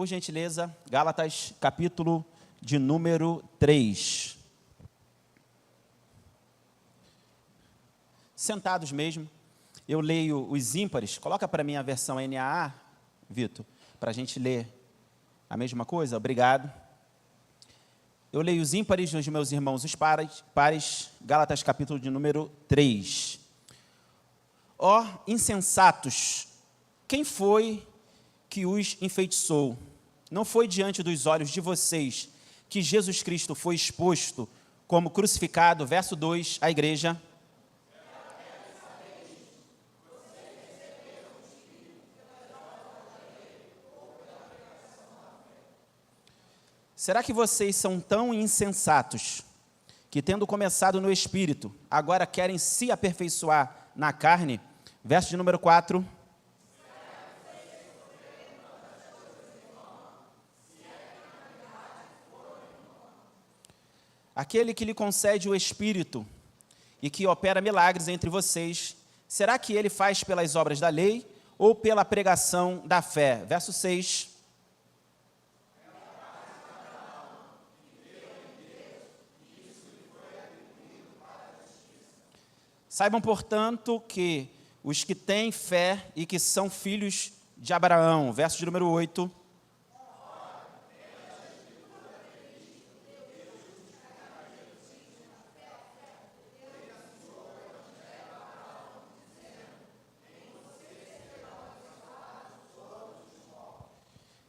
por gentileza, Gálatas, capítulo de número 3. Sentados mesmo, eu leio os ímpares. Coloca para mim a versão NAA, Vitor, para a gente ler a mesma coisa. Obrigado. Eu leio os ímpares dos meus irmãos, os pares, Gálatas, capítulo de número 3. Ó insensatos, quem foi que os enfeitiçou? Não foi diante dos olhos de vocês que Jesus Cristo foi exposto como crucificado, verso 2, à igreja. Será que vocês são tão insensatos que, tendo começado no Espírito, agora querem se aperfeiçoar na carne? Verso de número 4. Aquele que lhe concede o Espírito e que opera milagres entre vocês, será que ele faz pelas obras da lei ou pela pregação da fé? Verso 6. Saibam, portanto, que os que têm fé e que são filhos de Abraão, verso de número 8.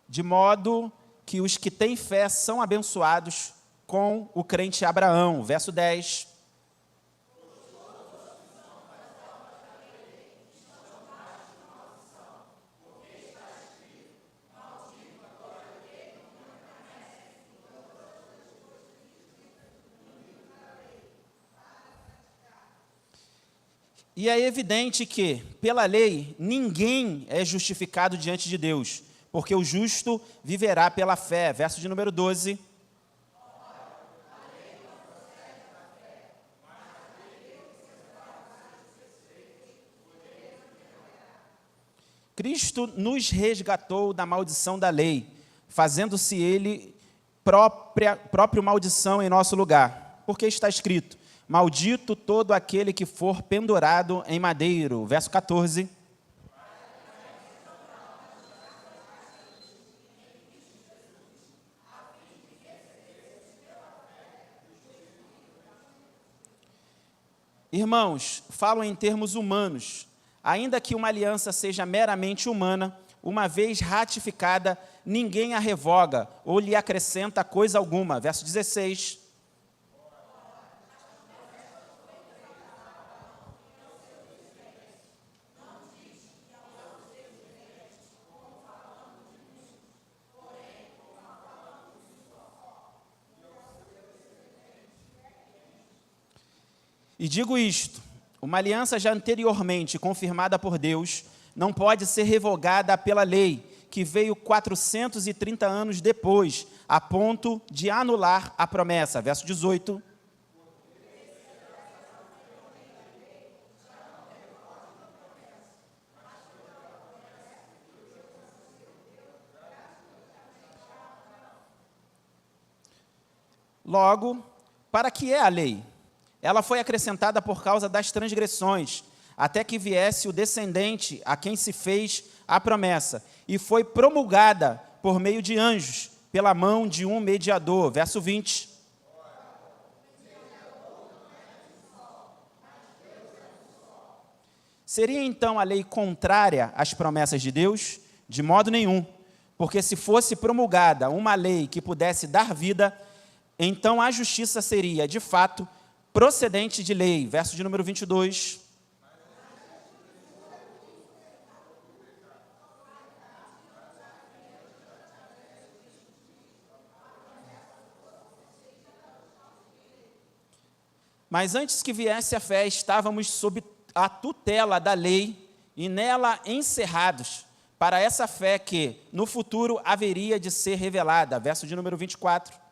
De modo que os que têm fé são abençoados com o crente Abraão, verso 10. E é evidente que, pela lei, ninguém é justificado diante de Deus, porque o justo viverá pela fé. Verso de número 12. Cristo nos resgatou da maldição da lei, fazendo-se ele próprio maldição em nosso lugar. Porque está escrito: maldito todo aquele que for pendurado em madeiro. Verso 14. Irmãos, falo em termos humanos. Ainda que uma aliança seja meramente humana, uma vez ratificada, ninguém a revoga ou lhe acrescenta coisa alguma. Verso 16. E digo isto: uma aliança já anteriormente confirmada por Deus não pode ser revogada pela lei, que veio 430 anos depois, a ponto de anular a promessa. Verso 18. Logo, para que é a lei? Ela foi acrescentada por causa das transgressões, até que viesse o descendente a quem se fez a promessa, e foi promulgada por meio de anjos, pela mão de um mediador. Verso 20. Seria então a lei contrária às promessas de Deus? De modo nenhum, porque se fosse promulgada uma lei que pudesse dar vida, então a justiça seria, de fato, procedente de lei. Verso de número 22. Mas antes que viesse a fé, estávamos sob a tutela da lei e nela encerrados, para essa fé que, no futuro, haveria de ser revelada. Verso de número 24.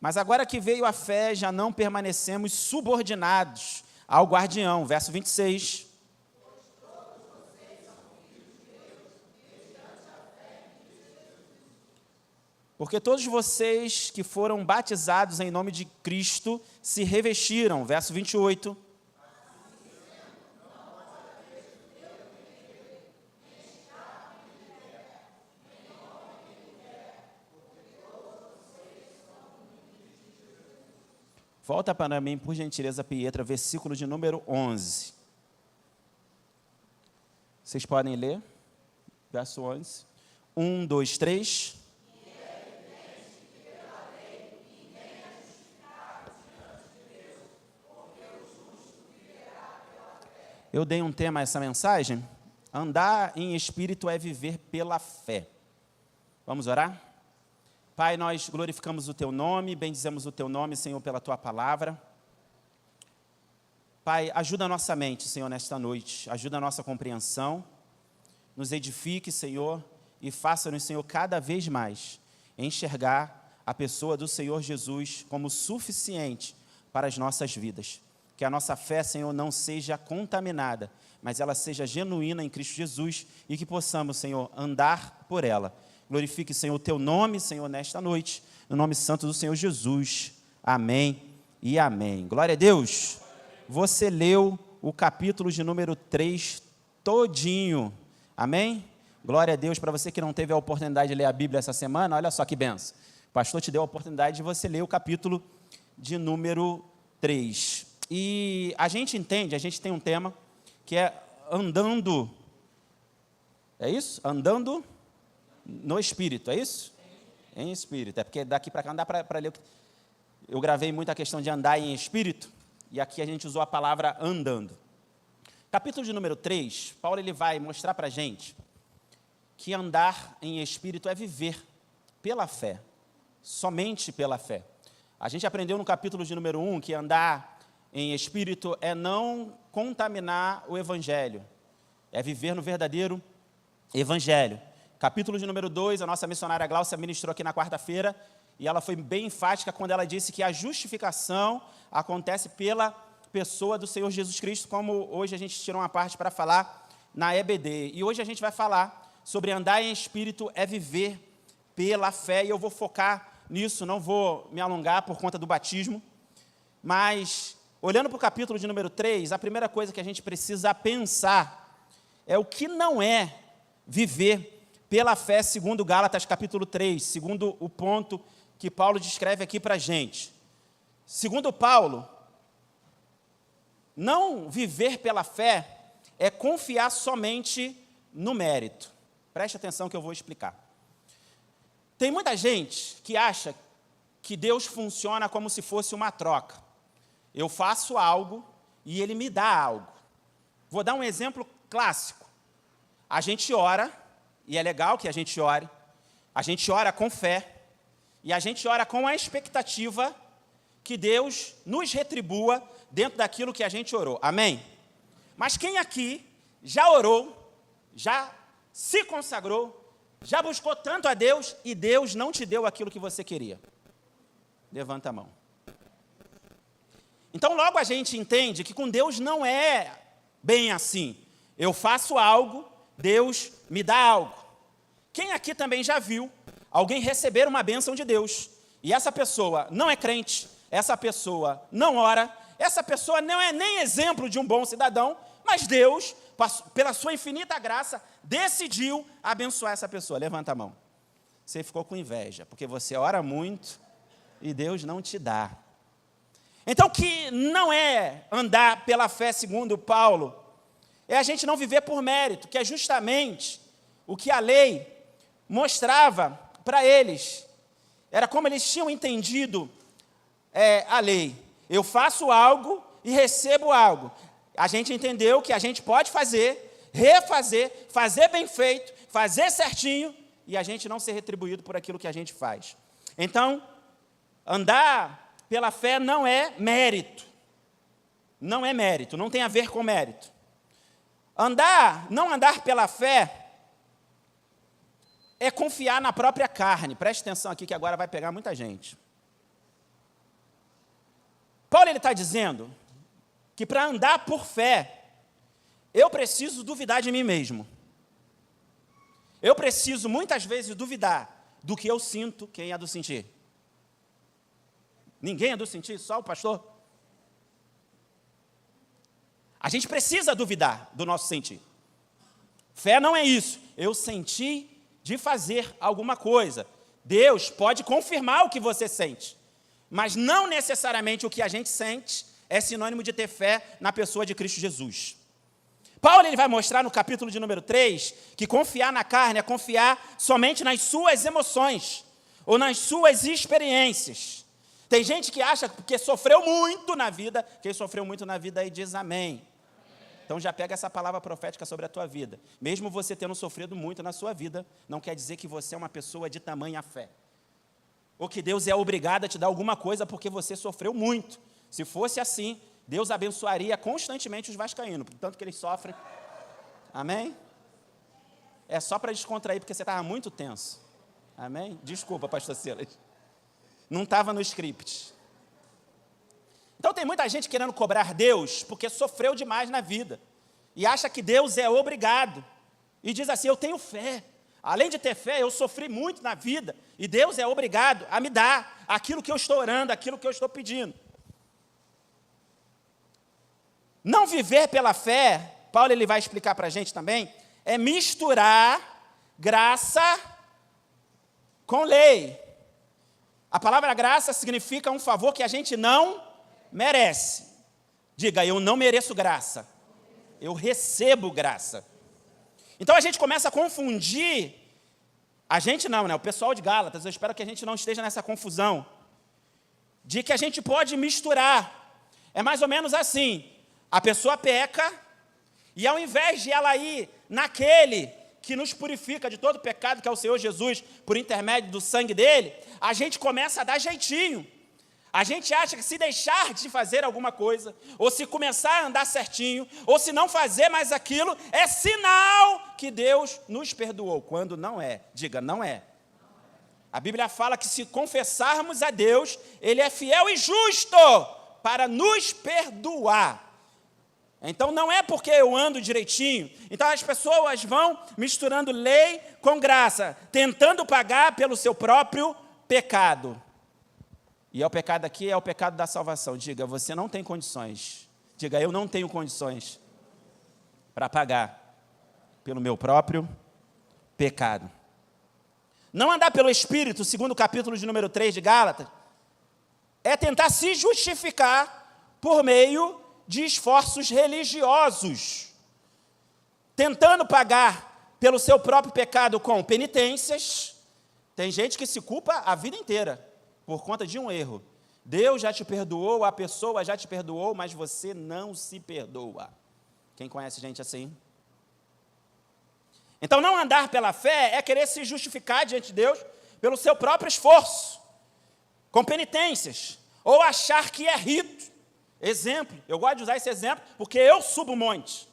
Mas agora que veio a fé, já não permanecemos subordinados ao guardião. Verso 26. Porque todos vocês que foram batizados em nome de Cristo se revestiram. Verso 28. Volta para mim, por gentileza, Pietra, versículo de número 11. Vocês podem ler? Verso 11. 1, 2, 3. Eu dei um tema a essa mensagem. Andar em espírito é viver pela fé. Vamos orar? Pai, nós glorificamos o Teu nome, bendizemos o Teu nome, Senhor, pela Tua palavra. Pai, ajuda a nossa mente, Senhor, nesta noite. Ajuda a nossa compreensão. Nos edifique, Senhor, e faça-nos, Senhor, cada vez mais enxergar a pessoa do Senhor Jesus como suficiente para as nossas vidas. Que a nossa fé, Senhor, não seja contaminada, mas ela seja genuína em Cristo Jesus e que possamos, Senhor, andar por ela. Glorifique, Senhor, o Teu nome, Senhor, nesta noite, no nome santo do Senhor Jesus. Amém e amém. Glória a Deus. Você leu o capítulo de número 3 todinho. Amém? Glória a Deus. Para você que não teve a oportunidade de ler a Bíblia essa semana, olha só que benção. O pastor te deu a oportunidade de você ler o capítulo de número 3. E a gente entende, a gente tem um tema que é andando, é isso? Andando no Espírito, é isso? Em Espírito, é porque daqui para cá não dá para ler. Eu gravei muito a questão de andar em Espírito, e aqui a gente usou a palavra andando. Capítulo de número 3, Paulo ele vai mostrar para a gente que andar em Espírito é viver pela fé, somente pela fé. A gente aprendeu no capítulo de número 1 que andar em Espírito é não contaminar o Evangelho, é viver no verdadeiro Evangelho. Capítulo de número 2, a nossa missionária Glaucia ministrou aqui na quarta-feira, e ela foi bem enfática quando ela disse que a justificação acontece pela pessoa do Senhor Jesus Cristo, como hoje a gente tirou uma parte para falar na EBD. E hoje a gente vai falar sobre andar em Espírito é viver pela fé, e eu vou focar nisso, não vou me alongar por conta do batismo, mas olhando para o capítulo de número 3, a primeira coisa que a gente precisa pensar é o que não é viver pela fé, segundo Gálatas capítulo 3, segundo o ponto que Paulo descreve aqui para a gente. Segundo Paulo, não viver pela fé é confiar somente no mérito. Preste atenção que eu vou explicar. Tem muita gente que acha que Deus funciona como se fosse uma troca. Eu faço algo e Ele me dá algo. Vou dar um exemplo clássico. A gente ora, e é legal que a gente ora com fé, e a gente ora com a expectativa que Deus nos retribua dentro daquilo que a gente orou. Amém? Mas quem aqui já orou, já se consagrou, já buscou tanto a Deus e Deus não te deu aquilo que você queria? Levanta a mão. Então, logo a gente entende que com Deus não é bem assim. Eu faço algo, Deus me dá algo. Quem aqui também já viu alguém receber uma bênção de Deus, e essa pessoa não é crente, essa pessoa não ora, essa pessoa não é nem exemplo de um bom cidadão, mas Deus, pela sua infinita graça, decidiu abençoar essa pessoa? Levanta a mão. Você ficou com inveja, porque você ora muito e Deus não te dá. Então, o que não é andar pela fé, segundo Paulo, é a gente não viver por mérito, que é justamente o que a lei mostrava para eles. Era como eles tinham entendido a lei. Eu faço algo e recebo algo. A gente entendeu que a gente pode fazer, refazer, fazer bem feito, fazer certinho, e a gente não ser retribuído por aquilo que a gente faz. Então, andar pela fé não é mérito. Não é mérito, não tem a ver com mérito. Não andar pela fé é confiar na própria carne. Preste atenção aqui que agora vai pegar muita gente. Paulo está dizendo que para andar por fé, eu preciso duvidar de mim mesmo. Eu preciso, muitas vezes, duvidar do que eu sinto. Quem é do sentir? Ninguém é do sentir, só o pastor? A gente precisa duvidar do nosso sentir. Fé não é isso. Eu senti de fazer alguma coisa. Deus pode confirmar o que você sente, mas não necessariamente o que a gente sente é sinônimo de ter fé na pessoa de Cristo Jesus. Paulo ele vai mostrar no capítulo de número 3 que confiar na carne é confiar somente nas suas emoções ou nas suas experiências. Tem gente que acha que sofreu muito na vida, quem sofreu muito na vida aí diz amém. Então já pega essa palavra profética sobre a tua vida. Mesmo você tendo sofrido muito na sua vida, não quer dizer que você é uma pessoa de tamanha fé. Ou que Deus é obrigado a te dar alguma coisa porque você sofreu muito. Se fosse assim, Deus abençoaria constantemente os vascaínos, portanto que eles sofrem. Amém? É só para descontrair, porque você estava muito tenso. Amém? Desculpa, pastor Silas. Não estava no script. Então tem muita gente querendo cobrar Deus porque sofreu demais na vida. E acha que Deus é obrigado. E diz assim, eu tenho fé. Além de ter fé, eu sofri muito na vida. E Deus é obrigado a me dar aquilo que eu estou orando, aquilo que eu estou pedindo. Não viver pela fé, Paulo ele vai explicar para a gente também, é misturar graça com lei. A palavra graça significa um favor que a gente não merece. Diga, eu não mereço graça. Eu recebo graça. Então a gente começa a confundir, a gente não, né? O pessoal de Gálatas, eu espero que a gente não esteja nessa confusão, de que a gente pode misturar. É mais ou menos assim, a pessoa peca, e ao invés de ela ir naquele que nos purifica de todo pecado, que é o Senhor Jesus, por intermédio do sangue dele, a gente começa a dar jeitinho. A gente acha que se deixar de fazer alguma coisa, ou se começar a andar certinho, ou se não fazer mais aquilo, é sinal que Deus nos perdoou, quando não é. Diga, não é. A Bíblia fala que se confessarmos a Deus, Ele é fiel e justo para nos perdoar. Então não é porque eu ando direitinho. Então as pessoas vão misturando lei com graça, tentando pagar pelo seu próprio pecado. E é o pecado aqui, é o pecado da salvação. Diga, você não tem condições. Diga, eu não tenho condições para pagar pelo meu próprio pecado. Não andar pelo Espírito, segundo o capítulo de número 3 de Gálatas, é tentar se justificar por meio de esforços religiosos, tentando pagar pelo seu próprio pecado com penitências. Tem gente que se culpa a vida inteira por conta de um erro. Deus já te perdoou, a pessoa já te perdoou, mas você não se perdoa. Quem conhece gente assim? Então, não andar pela fé é querer se justificar diante de Deus pelo seu próprio esforço, com penitências, ou achar que é rito. Exemplo, eu gosto de usar esse exemplo porque eu subo o monte,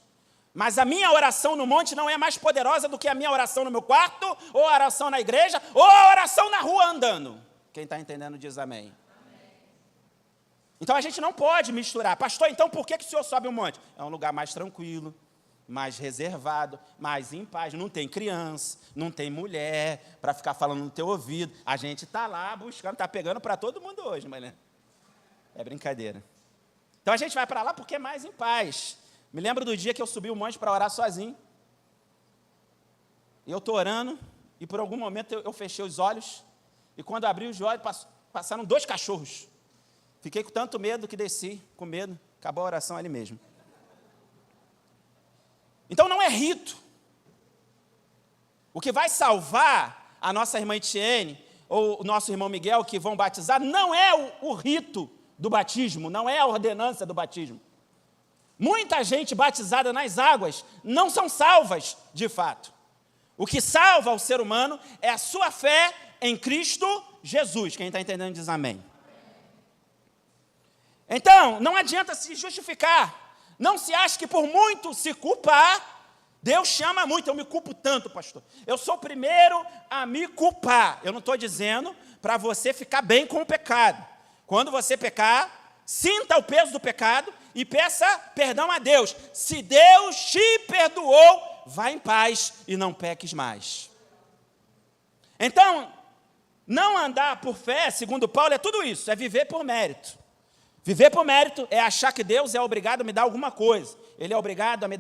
mas a minha oração no monte não é mais poderosa do que a minha oração no meu quarto, ou a oração na igreja, ou a oração na rua andando. Quem está entendendo diz amém. Então a gente não pode misturar. Pastor, então por que o senhor sobe o monte? É um lugar mais tranquilo, mais reservado, mais em paz. Não tem criança, não tem mulher para ficar falando no teu ouvido. A gente está lá buscando, está pegando para todo mundo hoje, mas né? É brincadeira. Então a gente vai para lá porque é mais em paz. Me lembro do dia que eu subi o monte para orar sozinho. E eu estou orando, e por algum momento eu fechei os olhos, e quando abri os olhos, passaram 2 cachorros. Fiquei com tanto medo que desci, com medo, acabou a oração ali mesmo. Então não é rito. O que vai salvar a nossa irmã Etienne, ou o nosso irmão Miguel, que vão batizar, não é o rito do batismo, não é a ordenança do batismo. Muita gente batizada nas águas não são salvas, de fato. O que salva o ser humano é a sua fé em Cristo Jesus. Quem está entendendo diz amém. Então, não adianta se justificar. Não se ache que por muito se culpar, Deus chama muito. Eu me culpo tanto, pastor. Eu sou o primeiro a me culpar. Eu não estou dizendo para você ficar bem com o pecado. Quando você pecar, sinta o peso do pecado e peça perdão a Deus. Se Deus te perdoou, vá em paz e não peques mais. Então, não andar por fé, segundo Paulo, é tudo isso, é viver por mérito. Viver por mérito é achar que Deus é obrigado a me dar alguma coisa. Ele é obrigado a me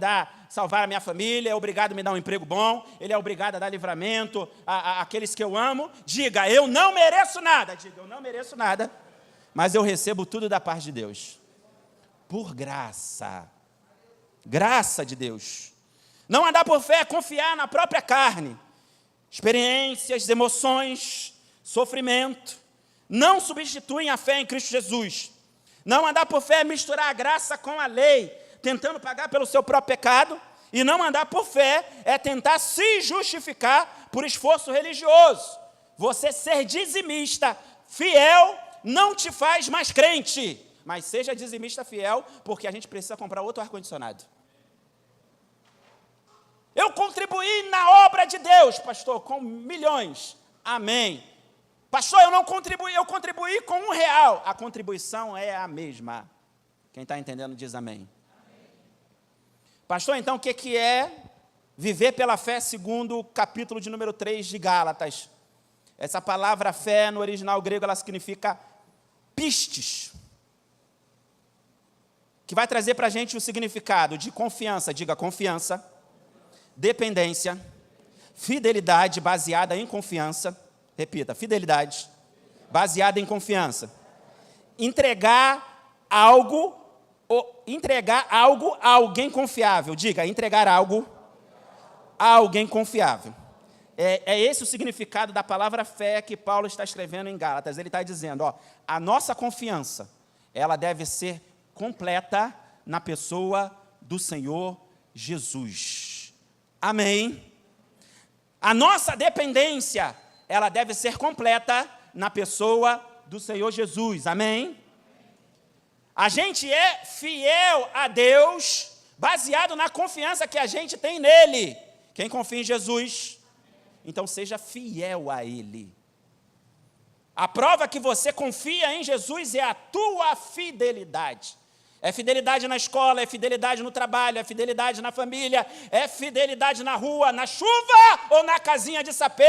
salvar a minha família, é obrigado a me dar um emprego bom, Ele é obrigado a dar livramento àqueles que eu amo. Diga, eu não mereço nada. Diga, eu não mereço nada, mas eu recebo tudo da parte de Deus. Por graça. Graça de Deus. Não andar por fé é confiar na própria carne. Experiências, emoções, sofrimento não substituem a fé em Cristo Jesus. Não andar por fé é misturar a graça com a lei, tentando pagar pelo seu próprio pecado. E não andar por fé é tentar se justificar por esforço religioso. Você ser dizimista, fiel, não te faz mais crente. Mas seja dizimista fiel, porque a gente precisa comprar outro ar-condicionado. Eu contribuí na obra de Deus, pastor, com milhões. Amém. Pastor, eu não contribuí, eu contribuí com R$1. A contribuição é a mesma. Quem está entendendo diz amém. Pastor, então o que é viver pela fé segundo o capítulo de número 3 de Gálatas? Essa palavra fé no original grego, ela significa pistes, que vai trazer para a gente o significado de confiança, diga confiança, dependência, fidelidade baseada em confiança, repita, fidelidade baseada em confiança, entregar algo a alguém confiável, diga, entregar algo a alguém confiável. É esse o significado da palavra fé que Paulo está escrevendo em Gálatas. Ele está dizendo, a nossa confiança, ela deve ser completa na pessoa do Senhor Jesus. Amém? A nossa dependência, ela deve ser completa na pessoa do Senhor Jesus. Amém? A gente é fiel a Deus baseado na confiança que a gente tem nele. Quem confia em Jesus, então seja fiel a Ele. A prova que você confia em Jesus é a tua fidelidade. É fidelidade na escola, é fidelidade no trabalho, é fidelidade na família, é fidelidade na rua, na chuva ou na casinha de sapê.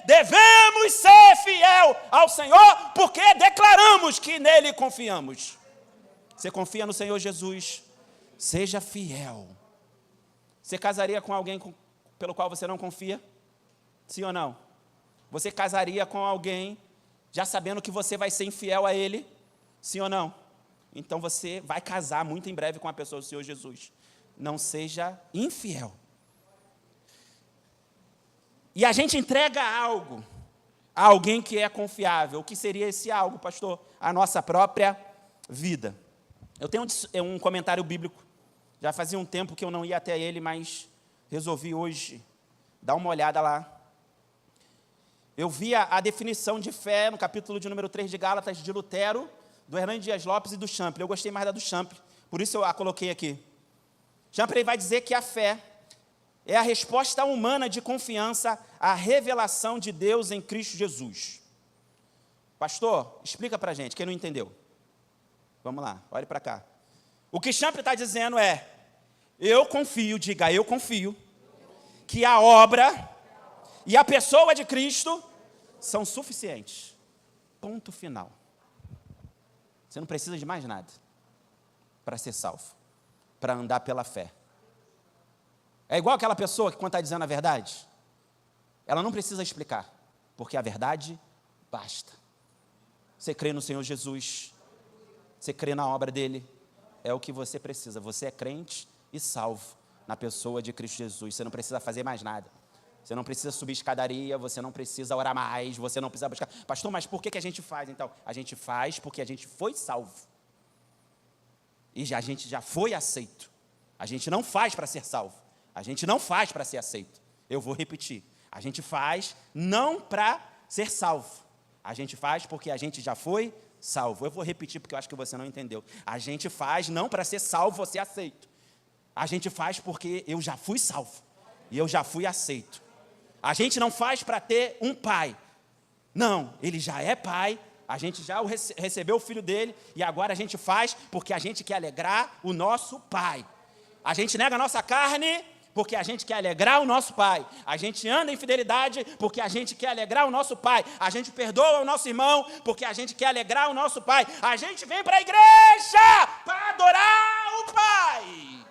Devemos ser fiel ao Senhor, porque declaramos que nele confiamos. Você confia no Senhor Jesus? Seja fiel. Você casaria com alguém pelo qual você não confia? Sim ou não? Você casaria com alguém já sabendo que você vai ser infiel a ele? Sim ou não? Então você vai casar muito em breve com a pessoa do Senhor Jesus. Não seja infiel. E a gente entrega algo a alguém que é confiável. O que seria esse algo, pastor? A nossa própria vida. Eu tenho um comentário bíblico. Já fazia um tempo que eu não ia até ele, mas resolvi hoje dar uma olhada lá. Eu vi a definição de fé no capítulo de número 3 de Gálatas, de Lutero, do Hernani Dias Lopes e do Champlin. Eu gostei mais da do Champlin, por isso eu a coloquei aqui. Champlin vai dizer que a fé é a resposta humana de confiança à revelação de Deus em Cristo Jesus. Pastor, explica para a gente, quem não entendeu. Vamos lá, olhe para cá. O que Champlin está dizendo é, eu confio, diga eu confio, que a obra e a pessoa de Cristo são suficientes. Ponto final. Você não precisa de mais nada para ser salvo, para andar pela fé. É igual aquela pessoa que, quando está dizendo a verdade, ela não precisa explicar, porque a verdade basta. Você crê no Senhor Jesus, você crê na obra dele, é o que você precisa. Você é crente e salvo na pessoa de Cristo Jesus. Você não precisa fazer mais nada. Você não precisa subir escadaria, você não precisa orar mais, você não precisa buscar. Pastor, mas por que a gente faz então? A gente faz porque a gente foi salvo. E a gente já foi aceito. A gente não faz para ser salvo. A gente não faz para ser aceito. Eu vou repetir. A gente faz não para ser salvo. A gente faz porque a gente já foi salvo. Eu vou repetir porque eu acho que você não entendeu. A gente faz não para ser salvo ou ser aceito. A gente faz porque eu já fui salvo. E eu já fui aceito. A gente não faz para ter um pai. Não, ele já é pai, A gente já recebeu o Filho dele e agora a gente faz porque a gente quer alegrar o nosso Pai. A gente nega a nossa carne porque a gente quer alegrar o nosso Pai. A gente anda em fidelidade porque a gente quer alegrar o nosso Pai. A gente perdoa o nosso irmão porque a gente quer alegrar o nosso Pai. A gente vem para a igreja para adorar o Pai.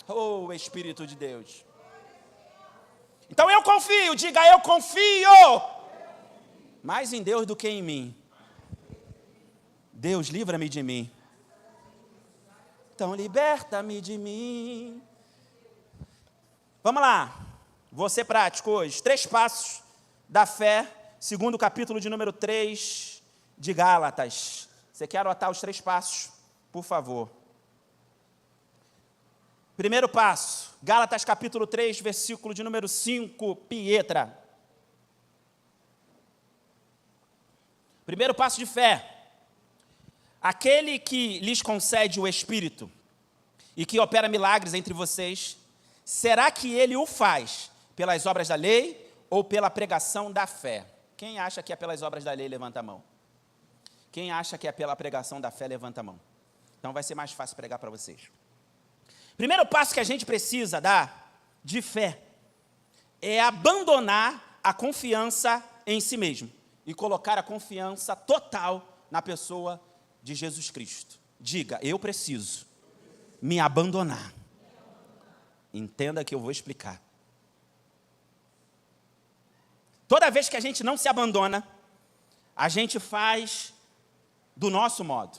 Oh, Espírito de Deus. Então eu confio, diga eu confio mais em Deus do que em mim. Deus, livra-me de mim. Então liberta-me de mim. Vamos lá, vou ser prático hoje. 3 passos da fé, segundo o capítulo de número 3 de Gálatas. Você quer anotar os 3 passos? Por favor. Primeiro passo, Gálatas capítulo 3, versículo de número 5, Pietra. Primeiro passo de fé. Aquele que lhes concede o Espírito e que opera milagres entre vocês, será que ele o faz pelas obras da lei ou pela pregação da fé? Quem acha que é pelas obras da lei, levanta a mão. Quem acha que é pela pregação da fé, levanta a mão. Então vai ser mais fácil pregar para vocês. Primeiro passo que a gente precisa dar de fé é abandonar a confiança em si mesmo e colocar a confiança total na pessoa de Jesus Cristo. Diga, eu preciso me abandonar. Entenda que eu vou explicar. Toda vez que a gente não se abandona, a gente faz do nosso modo.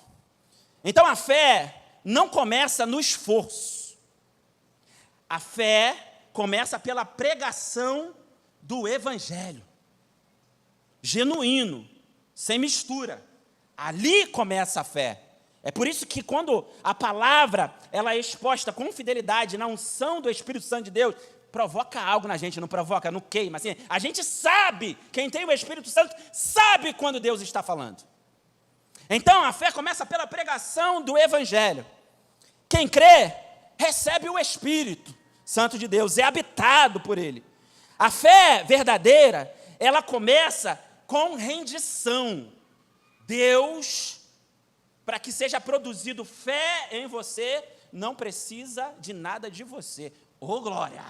Então a fé não começa no esforço. A fé começa pela pregação do Evangelho. Genuíno, sem mistura. Ali começa a fé. É por isso que quando a palavra ela é exposta com fidelidade na unção do Espírito Santo de Deus, provoca algo na gente, não provoca, não queima. Assim, a gente sabe, quem tem o Espírito Santo, sabe quando Deus está falando. Então a fé começa pela pregação do Evangelho. Quem crê, recebe o Espírito Santo de Deus, é habitado por Ele. A fé verdadeira, ela começa com rendição. Deus, para que seja produzido fé em você, não precisa de nada de você. Ô, glória!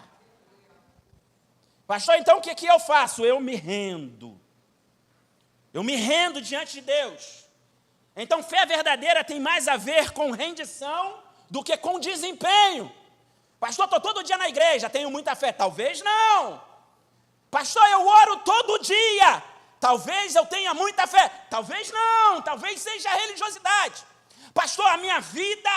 Pastor, então o que eu faço? Eu me rendo. Eu me rendo diante de Deus. Então, fé verdadeira tem mais a ver com rendição do que com desempenho. Pastor, estou todo dia na igreja, tenho muita fé. Talvez não. Pastor, eu oro todo dia. Talvez eu tenha muita fé. Talvez não. Talvez seja religiosidade. Pastor, a minha vida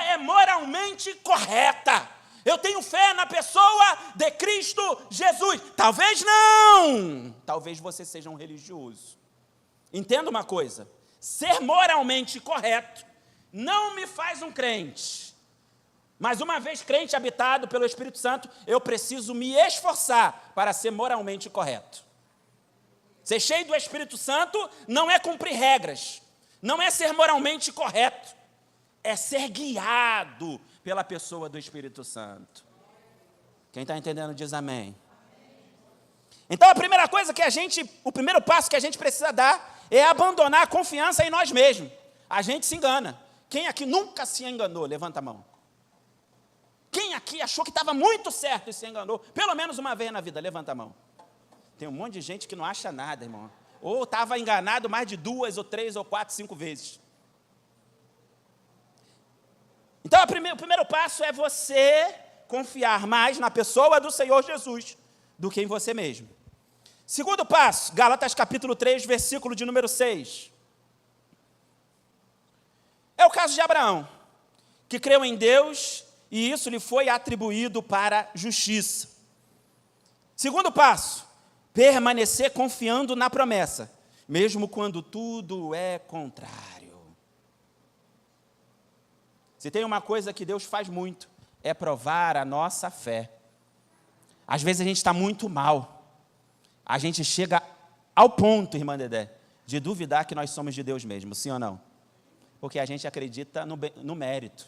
é moralmente correta. Eu tenho fé na pessoa de Cristo Jesus. Talvez não. Talvez você seja um religioso. Entenda uma coisa. Ser moralmente correto não me faz um crente. Mas uma vez crente habitado pelo Espírito Santo, eu preciso me esforçar para ser moralmente correto. Ser cheio do Espírito Santo não é cumprir regras, não é ser moralmente correto, é ser guiado pela pessoa do Espírito Santo. Quem está entendendo diz amém. Então a primeira coisa que o primeiro passo que a gente precisa dar é abandonar a confiança em nós mesmos. A gente se engana. Quem aqui nunca se enganou? Levanta a mão. Quem aqui achou que estava muito certo e se enganou? Pelo menos uma vez na vida, levanta a mão. Tem um monte de gente que não acha nada, irmão. Ou estava enganado mais de 2, ou 3, ou 4, 5 vezes. Então, o primeiro passo é você confiar mais na pessoa do Senhor Jesus do que em você mesmo. Segundo passo, Gálatas capítulo 3, versículo de número 6. É o caso de Abraão, que creu em Deus e isso lhe foi atribuído para justiça. Segundo passo, permanecer confiando na promessa, mesmo quando tudo é contrário. Se tem uma coisa que Deus faz muito, é provar a nossa fé. Às vezes a gente está muito mal. A gente chega ao ponto, irmã Dedé, de duvidar que nós somos de Deus mesmo, sim ou não? Porque a gente acredita no mérito,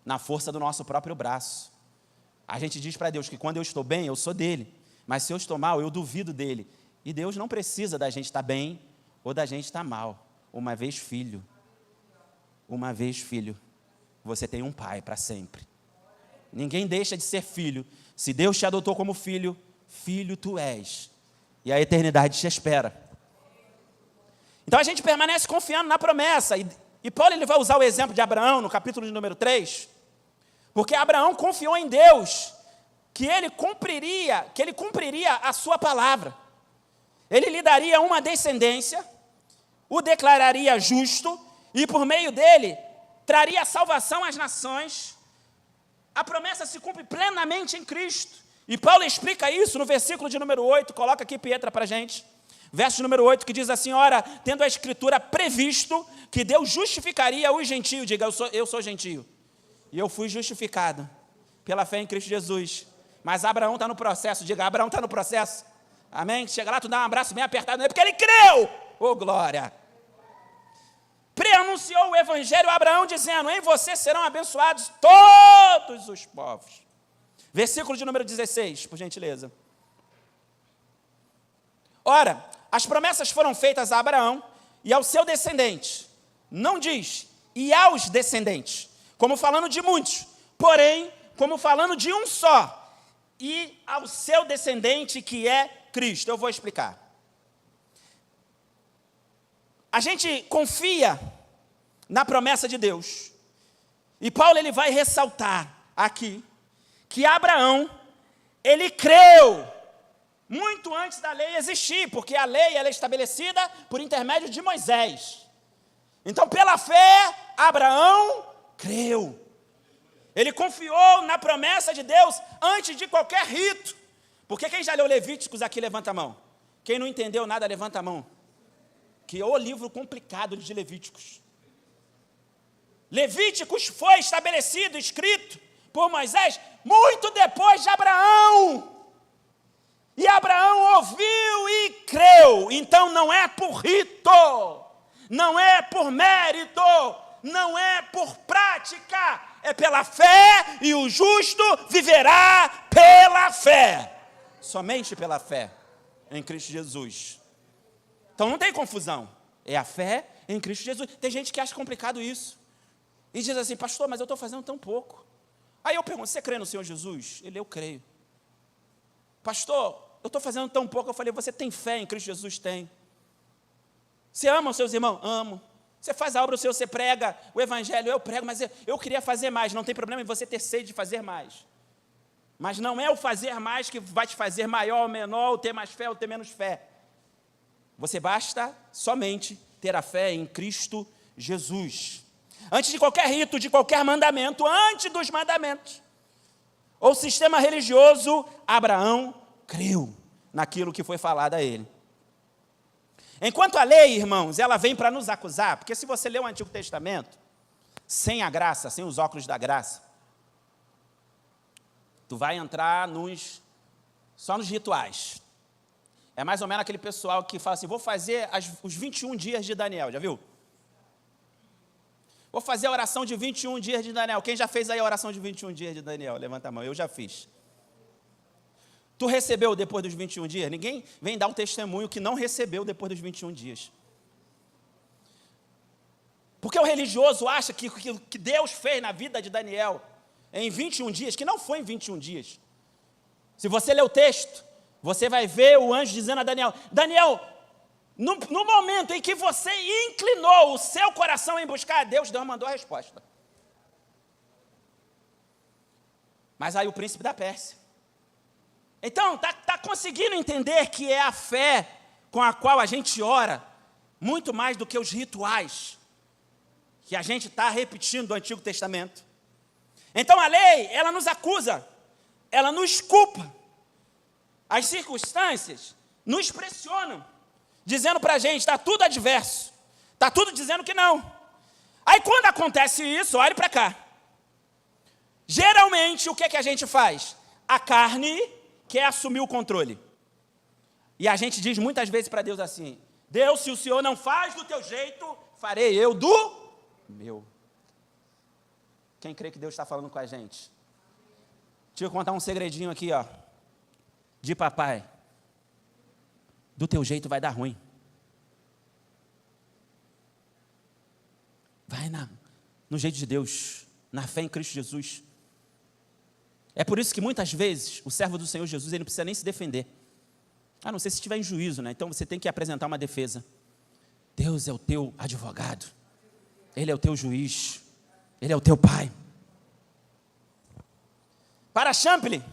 na força do nosso próprio braço. A gente diz para Deus que quando eu estou bem, eu sou dele. Mas se eu estou mal, eu duvido dele. E Deus não precisa da gente estar bem ou da gente estar mal. Uma vez filho, você tem um pai para sempre. Ninguém deixa de ser filho. Se Deus te adotou como filho, filho tu és. E a eternidade te espera. Então a gente permanece confiando na promessa. E Paulo ele vai usar o exemplo de Abraão no capítulo de número 3, porque Abraão confiou em Deus que ele cumpriria a sua palavra. Ele lhe daria uma descendência, o declararia justo, e por meio dele traria salvação às nações. A promessa se cumpre plenamente em Cristo. E Paulo explica isso no versículo de número 8, coloca aqui, Pietra, para a gente. Verso número 8, que diz assim: ora, tendo a Escritura previsto que Deus justificaria os gentios, diga, eu sou gentio, e eu fui justificado pela fé em Cristo Jesus. Mas Abraão está no processo, diga, Abraão está no processo. Amém? Chega lá, tu dá um abraço bem apertado nele, porque ele creu. Oh, glória! Preanunciou o evangelho a Abraão, dizendo: em você serão abençoados todos os povos. Versículo de número 16, por gentileza. Ora, as promessas foram feitas a Abraão e ao seu descendente. Não diz, e aos descendentes, como falando de muitos, porém, como falando de um só, e ao seu descendente, que é Cristo. Eu vou explicar. A gente confia na promessa de Deus. E Paulo ele vai ressaltar aqui que Abraão, ele creu muito antes da lei existir, porque a lei ela é estabelecida por intermédio de Moisés. Então, pela fé, Abraão creu. Ele confiou na promessa de Deus antes de qualquer rito. Porque quem já leu Levíticos aqui, levanta a mão. Quem não entendeu nada, levanta a mão. Que é o livro complicado de Levíticos. Levíticos foi estabelecido, escrito por Moisés, muito depois de Abraão. E Abraão ouviu e creu. Então não é por rito, não é por mérito, não é por prática, é pela fé, e o justo viverá pela fé. Somente pela fé em Cristo Jesus. Então não tem confusão, é a fé em Cristo Jesus. Tem gente que acha complicado isso, e diz assim: pastor, mas eu estou fazendo tão pouco. Aí eu pergunto: você crê no Senhor Jesus? Ele: eu creio. Pastor, eu estou fazendo tão pouco. Eu falei: você tem fé em Cristo Jesus? Tem. Você ama os seus irmãos? Amo. Você faz a obra do Senhor, você prega o evangelho? Eu prego, mas eu queria fazer mais. Não tem problema em você ter sede de fazer mais. Mas não é o fazer mais que vai te fazer maior ou menor, ou ter mais fé ou ter menos fé. Você basta somente ter a fé em Cristo Jesus. Antes de qualquer rito, de qualquer mandamento, antes dos mandamentos, ou sistema religioso, Abraão creu naquilo que foi falado a ele. Enquanto a lei, irmãos, ela vem para nos acusar, porque se você ler o Antigo Testamento, sem a graça, sem os óculos da graça, tu vai entrar só nos rituais. É mais ou menos aquele pessoal que fala assim: vou fazer os 21 dias de Daniel, já viu? Vou fazer a oração de 21 dias de Daniel. Quem já fez aí a oração de 21 dias de Daniel? Levanta a mão, eu já fiz. Tu recebeu depois dos 21 dias? Ninguém vem dar um testemunho que não recebeu depois dos 21 dias. Porque o religioso acha que Deus fez na vida de Daniel em 21 dias, que não foi em 21 dias. Se você ler o texto, você vai ver o anjo dizendo a Daniel: Daniel, no momento em que você inclinou o seu coração em buscar a Deus, Deus mandou a resposta. Mas aí o príncipe da Pérsia. Então, tá conseguindo entender que é a fé com a qual a gente ora, muito mais do que os rituais que a gente está repetindo do Antigo Testamento. Então a lei, ela nos acusa, ela nos culpa. As circunstâncias nos pressionam, dizendo para a gente: está tudo adverso, está tudo dizendo que não. Aí quando acontece isso, olhe para cá. Geralmente, o que a gente faz? A carne quer assumir o controle. E a gente diz muitas vezes para Deus assim: Deus, se o Senhor não faz do teu jeito, farei eu do meu. Quem crê que Deus está falando com a gente? Deixa eu contar um segredinho aqui, ó, de papai. Do teu jeito vai dar ruim. Vai no jeito de Deus, na fé em Cristo Jesus. É por isso que muitas vezes o servo do Senhor Jesus, ele não precisa nem se defender. A não ser se estiver em juízo, né? Então você tem que apresentar uma defesa. Deus é o teu advogado. Ele é o teu juiz. Ele é o teu pai. Para Champlin,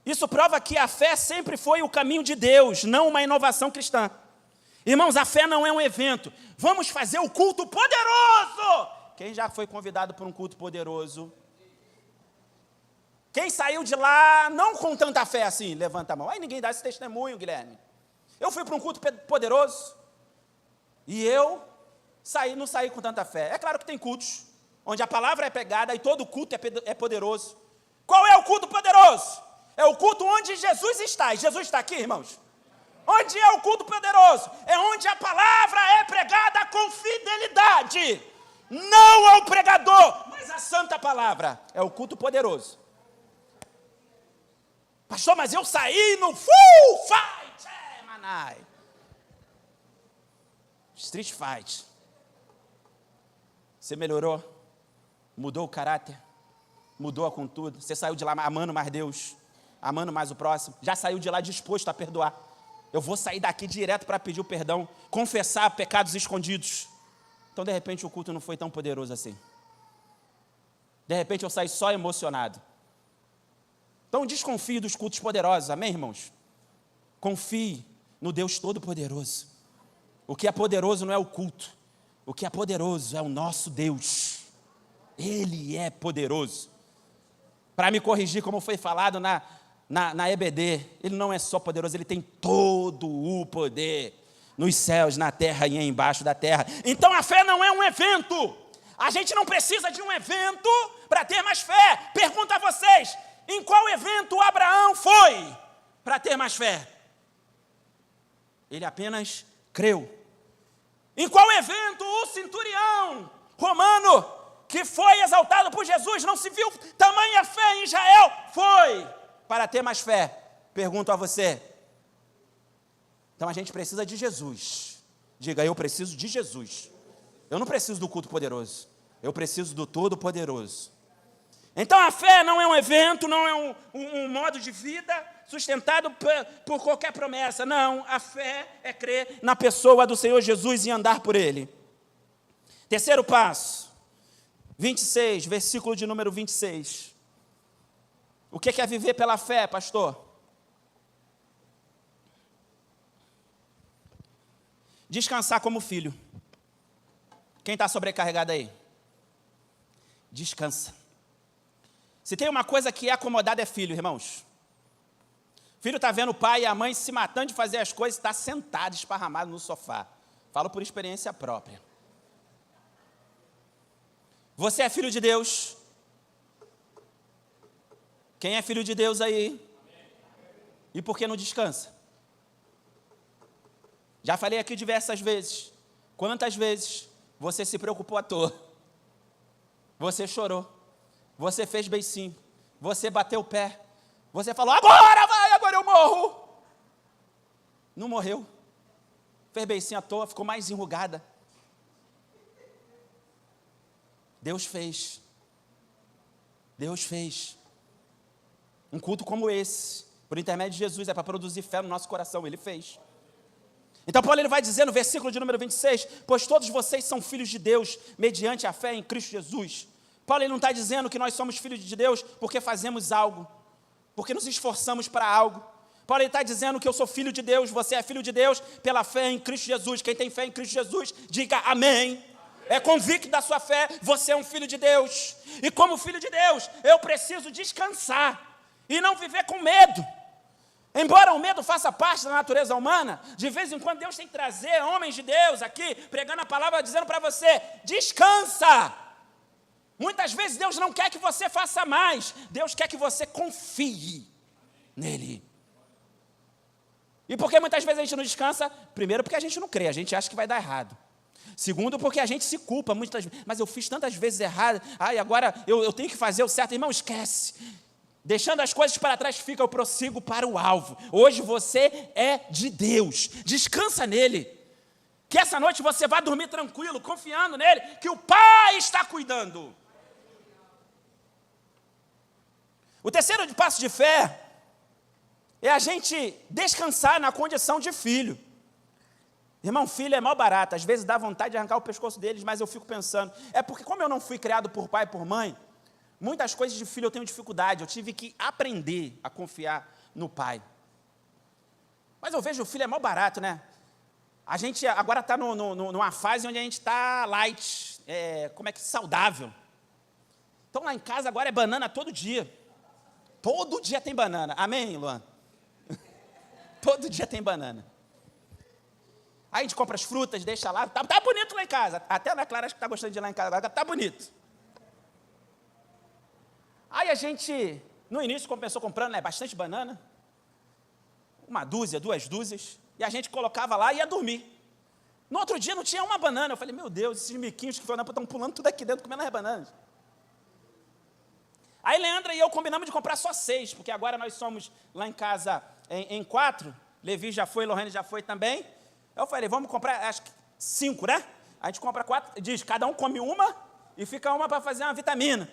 isso prova que a fé sempre foi o caminho de Deus, não uma inovação cristã. Irmãos, a fé não é um evento. Vamos fazer o culto poderoso. Quem já foi convidado para um culto poderoso? Quem saiu de lá não com tanta fé assim? Levanta a mão. Aí ninguém dá esse testemunho, Guilherme. Eu fui para um culto poderoso e eu não saí com tanta fé. É claro que tem cultos onde a palavra é pregada e todo culto é poderoso. Qual é o culto poderoso? É o culto onde Jesus está. E Jesus está aqui, irmãos? Onde é o culto poderoso? É onde a palavra é pregada com fidelidade. Não ao pregador, mas à santa palavra. É o culto poderoso. Pastor, mas eu saí no full fight. Manai. Street fight. Você melhorou? Mudou o caráter? Mudou a conduta? Você saiu de lá amando mais Deus? Amando mais o próximo? Já saiu de lá disposto a perdoar? Eu vou sair daqui direto para pedir o perdão, confessar pecados escondidos. Então, de repente, o culto não foi tão poderoso assim. De repente, eu saí só emocionado. Então, desconfie dos cultos poderosos, amém, irmãos? Confie no Deus Todo-Poderoso. O que é poderoso não é o culto. O que é poderoso é o nosso Deus. Ele é poderoso. Para me corrigir, como foi falado na EBD, ele não é só poderoso, ele tem todo o poder nos céus, na terra e embaixo da terra. Então a fé não é um evento. A gente não precisa de um evento para ter mais fé. Pergunto a vocês, em qual evento Abraão foi para ter mais fé? Ele apenas creu. Em qual evento o centurião romano, que foi exaltado por Jesus, não se viu tamanha fé em Israel, foi para ter mais fé? Pergunto a você. Então a gente precisa de Jesus. Diga, eu preciso de Jesus. Eu não preciso do culto poderoso. Eu preciso do Todo-Poderoso. Então a fé não é um evento, não é um modo de vida sustentado por qualquer promessa. Não, a fé é crer na pessoa do Senhor Jesus e andar por Ele. Terceiro passo, 26, versículo de número 26. O que é viver pela fé, pastor? Descansar como filho. Quem está sobrecarregado aí? Descansa. Se tem uma coisa que é acomodada é filho, irmãos. Filho está vendo o pai e a mãe se matando de fazer as coisas, está sentado, esparramado no sofá. Falo por experiência própria. Você é filho de Deus? Quem é filho de Deus aí? E por que não descansa? Já falei aqui diversas vezes. Quantas vezes você se preocupou à toa? Você chorou. Você fez beicinho. Você bateu o pé. Você falou, agora vai, agora eu morro. Não morreu. Fez beicinho à toa, ficou mais enrugada. Deus fez. Deus fez. Um culto como esse, por intermédio de Jesus, é para produzir fé no nosso coração. Ele fez. Então Paulo ele vai dizer no versículo de número 26, pois todos vocês são filhos de Deus, mediante a fé em Cristo Jesus. Paulo ele não está dizendo que nós somos filhos de Deus porque fazemos algo, porque nos esforçamos para algo. Paulo ele está dizendo que eu sou filho de Deus, você é filho de Deus pela fé em Cristo Jesus. Quem tem fé em Cristo Jesus, diga amém. É convicto da sua fé, você é um filho de Deus. E como filho de Deus, eu preciso descansar e não viver com medo. Embora o medo faça parte da natureza humana, de vez em quando Deus tem que trazer homens de Deus aqui, pregando a palavra, dizendo para você, descansa. Muitas vezes Deus não quer que você faça mais, Deus quer que você confie nele. E por que muitas vezes a gente não descansa? Primeiro, porque a gente não crê, a gente acha que vai dar errado. Segundo, porque a gente se culpa muitas vezes. Mas eu fiz tantas vezes errado, agora eu tenho que fazer o certo. Irmão, esquece. Deixando as coisas para trás, eu prossigo para o alvo. Hoje você é de Deus, descansa nele. Que essa noite você vá dormir tranquilo, confiando nele, que o Pai está cuidando. O terceiro passo de fé é a gente descansar na condição de filho. Irmão, filho é mó barato, às vezes dá vontade de arrancar o pescoço deles, mas eu fico pensando, é porque como eu não fui criado por pai e por mãe, muitas coisas de filho eu tenho dificuldade, eu tive que aprender a confiar no pai. Mas eu vejo o filho é mó barato, né? A gente agora está numa fase onde a gente está light, saudável. Então lá em casa agora é banana todo dia. Todo dia tem banana, amém, Luan? Todo dia tem banana. Aí a gente compra as frutas, deixa lá, tá bonito lá em casa. Até a Ana Clara acho que está gostando de ir lá em casa agora, tá bonito. Aí a gente, no início, começou comprando bastante banana, 1 dúzia, 2 dúzias, e a gente colocava lá e ia dormir. No outro dia não tinha uma banana, eu falei, meu Deus, esses miquinhos que estão pulando tudo aqui dentro, comendo as bananas. Aí Leandra e eu combinamos de comprar só 6, porque agora nós somos lá em casa em 4, Levi já foi, Lorraine já foi também. Eu falei, vamos comprar, acho que 5, né? A gente compra 4, diz, cada um come uma e fica uma para fazer uma vitamina.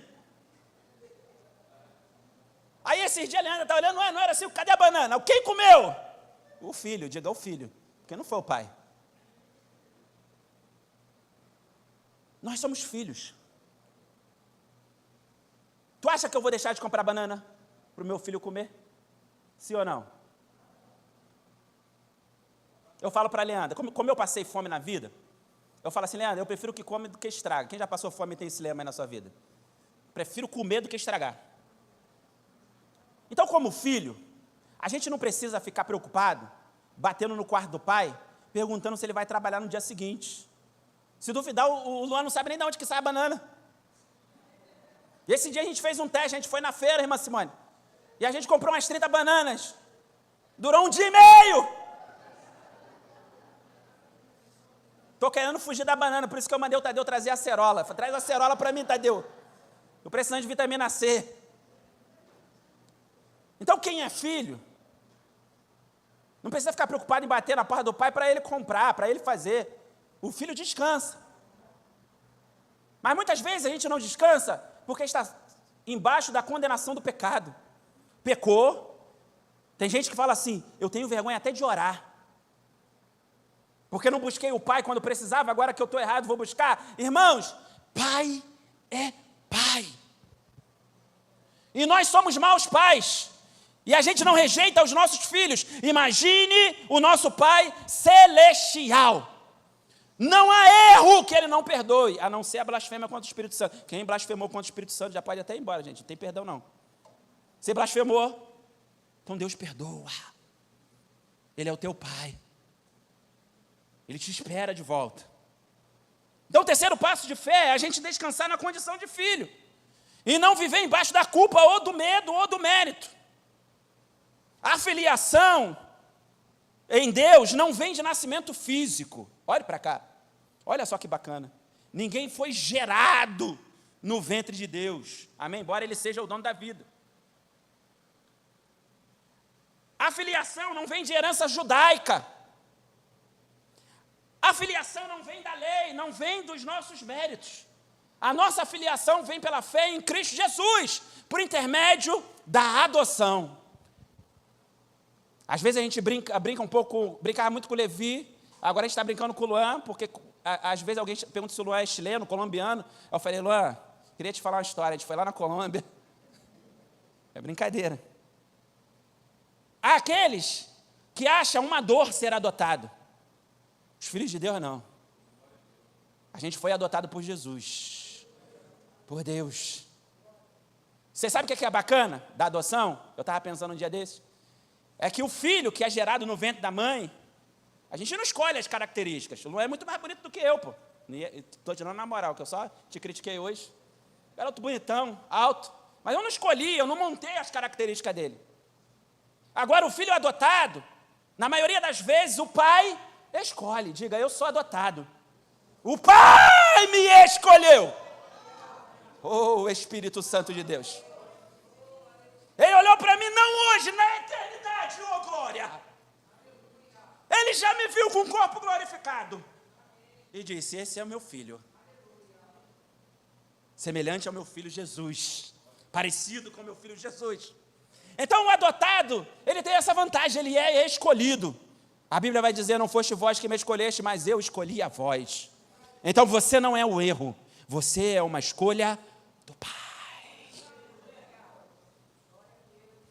Aí esses dias a Leandra está olhando, não era assim, cadê a banana? Quem comeu? O filho, diga o filho, porque não foi o pai. Nós somos filhos. Tu acha que eu vou deixar de comprar banana para o meu filho comer? Sim ou não? Eu falo para a Leandra, como eu passei fome na vida, eu falo assim, Leandra, eu prefiro que come do que estraga. Quem já passou fome e tem esse lema aí na sua vida? Prefiro comer do que estragar. Então, como filho, a gente não precisa ficar preocupado, batendo no quarto do pai, perguntando se ele vai trabalhar no dia seguinte. Se duvidar, o Luan não sabe nem de onde que sai a banana. E esse dia a gente fez um teste, a gente foi na feira, irmã Simone, e a gente comprou umas 30 bananas. Durou 1 dia e meio. Estou querendo fugir da banana, por isso que eu mandei o Tadeu trazer a acerola. Traz a acerola para mim, Tadeu. Estou precisando de vitamina C. Então, quem é filho, não precisa ficar preocupado em bater na porta do pai para ele comprar, para ele fazer. O filho descansa. Mas muitas vezes a gente não descansa porque está embaixo da condenação do pecado. Pecou. Tem gente que fala assim, eu tenho vergonha até de orar. Porque não busquei o pai quando precisava, agora que eu estou errado, vou buscar. Irmãos, pai é pai. E nós somos maus pais. E a gente não rejeita os nossos filhos. Imagine o nosso Pai celestial. Não há erro que ele não perdoe, a não ser a blasfêmia contra o Espírito Santo. Quem blasfemou contra o Espírito Santo já pode até ir embora, gente. Não tem perdão, não. Você blasfemou, então Deus perdoa. Ele é o teu Pai. Ele te espera de volta. Então o terceiro passo de fé é a gente descansar na condição de filho. E não viver embaixo da culpa, ou do medo, ou do mérito. A filiação em Deus não vem de nascimento físico. Olhe para cá. Olha só que bacana. Ninguém foi gerado no ventre de Deus. Amém? Embora Ele seja o dono da vida. A filiação não vem de herança judaica. A filiação não vem da lei, não vem dos nossos méritos. A nossa filiação vem pela fé em Cristo Jesus, por intermédio da adoção. Às vezes a gente brinca um pouco, brincava muito com o Levi, agora a gente está brincando com o Luan, porque às vezes alguém pergunta se o Luan é chileno, colombiano. Eu falei, Luan, queria te falar uma história, a gente foi lá na Colômbia. É brincadeira. Há aqueles que acham uma dor ser adotado. Os filhos de Deus não. A gente foi adotado por Jesus. Por Deus. Você sabe o que é bacana da adoção? Eu estava pensando um dia desses. É que o filho que é gerado no ventre da mãe, a gente não escolhe as características. O Luan é muito mais bonito do que eu, pô. Estou tirando na moral, que eu só te critiquei hoje. Garoto bonitão, alto. Mas eu não escolhi, eu não montei as características dele. Agora, o filho adotado, na maioria das vezes, o pai escolhe. Diga, eu sou adotado. O pai me escolheu. Oh, Espírito Santo de Deus. Ele olhou para mim, não hoje, na eternidade, oh glória. Ele já me viu com o corpo glorificado. e disse: esse é o meu filho, semelhante ao meu filho Jesus, parecido com o meu filho Jesus. Então o adotado, ele tem essa vantagem, ele é escolhido. A Bíblia vai dizer: não foste vós que me escolheste, mas eu escolhi a vós. Então você não é o erro, você é uma escolha do Pai.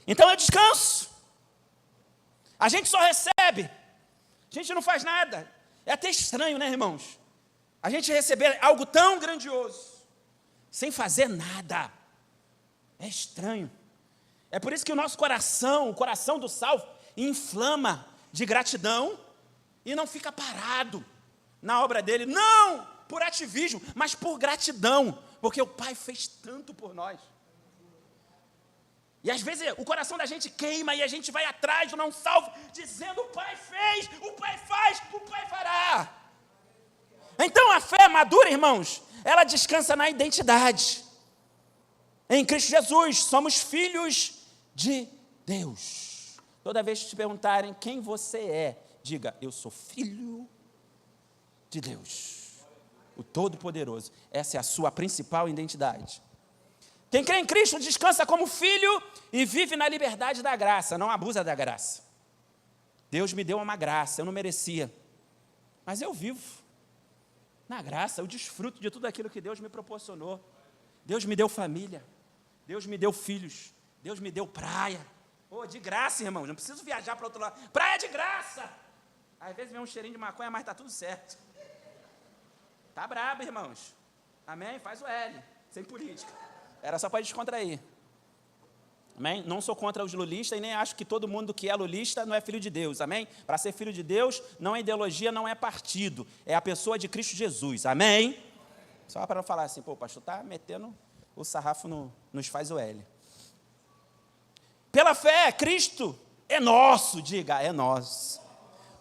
Então eu descanso. A gente só recebe, a gente não faz nada. É até estranho, né, irmãos? A gente receber algo tão grandioso sem fazer nada. É estranho. É por isso que o nosso coração, o coração do salvo, inflama de gratidão e não fica parado na obra dele, não por ativismo, mas por gratidão, porque o Pai fez tanto por nós. E às vezes o coração da gente queima e a gente vai atrás do não salvo, dizendo: o Pai fez, o Pai faz, o Pai fará. Então a fé madura, irmãos, ela descansa na identidade. Em Cristo Jesus, somos filhos de Deus. Toda vez que te perguntarem quem você é, diga: eu sou filho de Deus, o Todo-Poderoso. Essa é a sua principal identidade. Quem crê em Cristo descansa como filho e vive na liberdade da graça, não abusa da graça. Deus me deu uma graça, eu não merecia, mas eu vivo na graça, eu desfruto de tudo aquilo que Deus me proporcionou. Deus me deu família, Deus me deu filhos, Deus me deu praia. De graça, irmãos, não preciso viajar para outro lado. Praia de graça. Às vezes vem um cheirinho de maconha, mas está tudo certo. Tá brabo, irmãos. Amém? Faz o L, sem política. Era só para descontrair. Amém? Não sou contra os lulistas e nem acho que todo mundo que é lulista não é filho de Deus. Amém? Para ser filho de Deus, não é ideologia, não é partido. É a pessoa de Cristo Jesus. Amém? Só para não falar assim: pô, o pastor está metendo o sarrafo nos faz o L. Pela fé, Cristo é nosso. Diga: é nosso.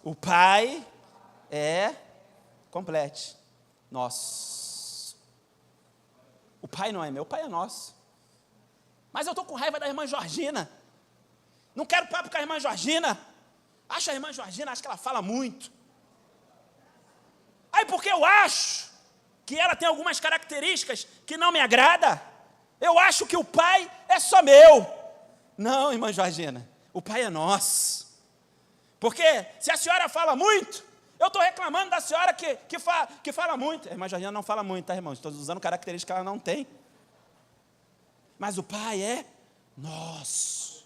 O Pai é, complete, nosso. O Pai não é meu, o Pai é nosso. Mas eu estou com raiva da irmã Georgina. Não quero papo com a irmã Georgina. Acho a irmã Georgina, acho que ela fala muito. Aí porque eu acho que ela tem algumas características que não me agrada, eu acho que o Pai é só meu. Não, irmã Georgina, o Pai é nosso. Porque se a senhora fala muito, eu estou reclamando da senhora que fala muito. A irmã Georgina não fala muito, tá, irmãos? Estou usando características que ela não tem. Mas o Pai é nosso.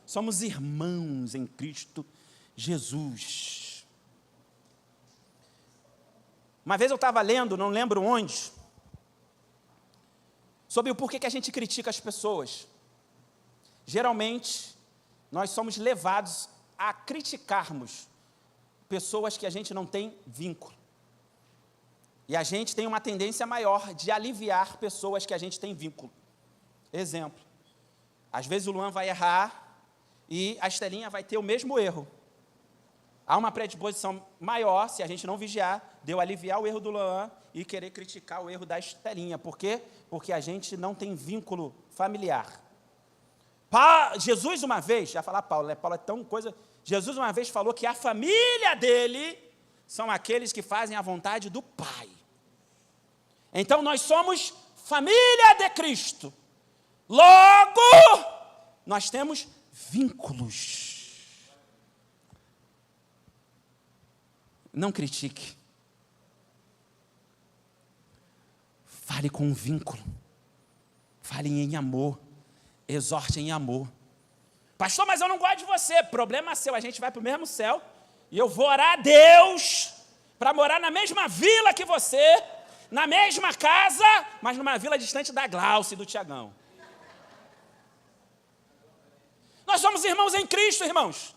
Somos irmãos em Cristo Jesus. Uma vez eu estava lendo, não lembro onde, sobre o porquê que a gente critica as pessoas. Geralmente, nós somos levados a criticarmos pessoas que a gente não tem vínculo. E a gente tem uma tendência maior de aliviar pessoas que a gente tem vínculo. Exemplo: às vezes o Luan vai errar e a Estelinha vai ter o mesmo erro. Há uma predisposição maior, se a gente não vigiar, de eu aliviar o erro do Luan e querer criticar o erro da Estelinha. Por quê? Porque a gente não tem vínculo familiar. Jesus uma vez, já falar Paulo, né? Paulo é tão coisa... Jesus uma vez falou que a família dele são aqueles que fazem a vontade do Pai. Então nós somos família de Cristo. Logo, nós temos vínculos. Não critique. Fale com vínculo. Fale em amor. Exorte em amor. Pastor, mas eu não gosto de você. Problema seu, a gente vai para o mesmo céu. E eu vou orar a Deus para morar na mesma vila que você, na mesma casa, mas numa vila distante da Glaucia e do Tiagão. Nós somos irmãos em Cristo, irmãos.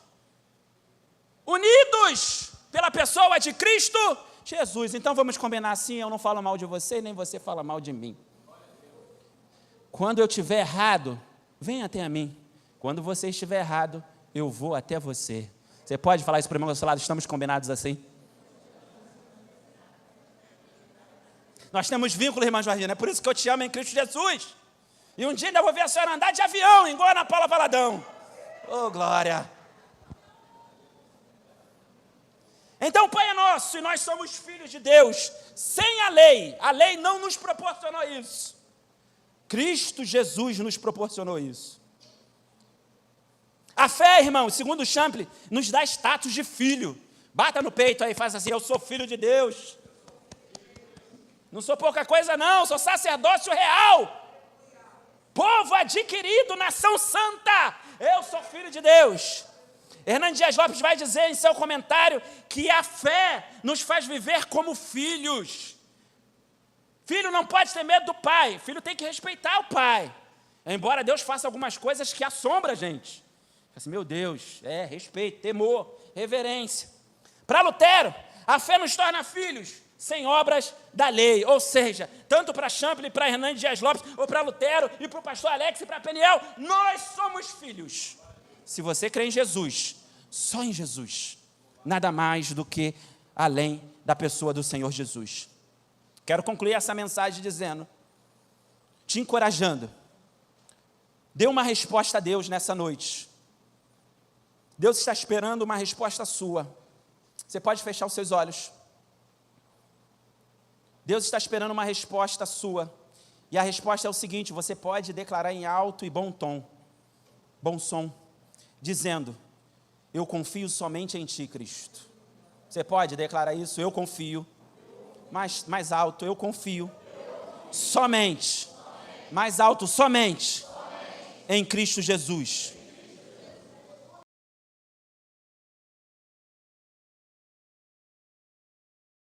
Unidos pela pessoa de Cristo Jesus. Então vamos combinar assim: eu não falo mal de você, nem você fala mal de mim. Quando eu estiver errado, venha até a mim. Quando você estiver errado, eu vou até você. Você pode falar isso para o irmão do seu lado? Estamos combinados assim? Nós temos vínculo, irmã Georgina. É por isso que eu te amo em Cristo Jesus. E um dia ainda vou ver a senhora andar de avião, igual a Ana Paula Valadão. Oh, glória! Então, Pai é nosso, e nós somos filhos de Deus, sem a lei não nos proporcionou isso. Cristo Jesus nos proporcionou isso. A fé, irmão, segundo Champlin, nos dá status de filho. Bata no peito aí, faz assim, eu sou filho de Deus. Não sou pouca coisa não, sou sacerdócio real. Povo adquirido, nação santa, eu sou filho de Deus. Hernandes Dias Lopes vai dizer em seu comentário que a fé nos faz viver como filhos. Filho não pode ter medo do pai, filho tem que respeitar o pai. Embora Deus faça algumas coisas que assombram a gente. Assim, meu Deus, respeito, temor, reverência. Para Lutero, a fé nos torna filhos sem obras da lei. Ou seja, tanto para Champlin, para Hernandes Dias Lopes, ou para Lutero, e para o pastor Alex e para Peniel, nós somos filhos. Se você crê em Jesus, só em Jesus, nada mais do que além da pessoa do Senhor Jesus. Quero concluir essa mensagem dizendo, te encorajando, dê uma resposta a Deus nessa noite. Deus está esperando uma resposta sua. Você pode fechar os seus olhos. Deus está esperando uma resposta sua. E a resposta é o seguinte, você pode declarar em alto e bom som, dizendo, eu confio somente em Ti, Cristo. Você pode declarar isso, eu confio. Mais alto, eu confio. Somente. Mais alto, somente. Em Cristo Jesus.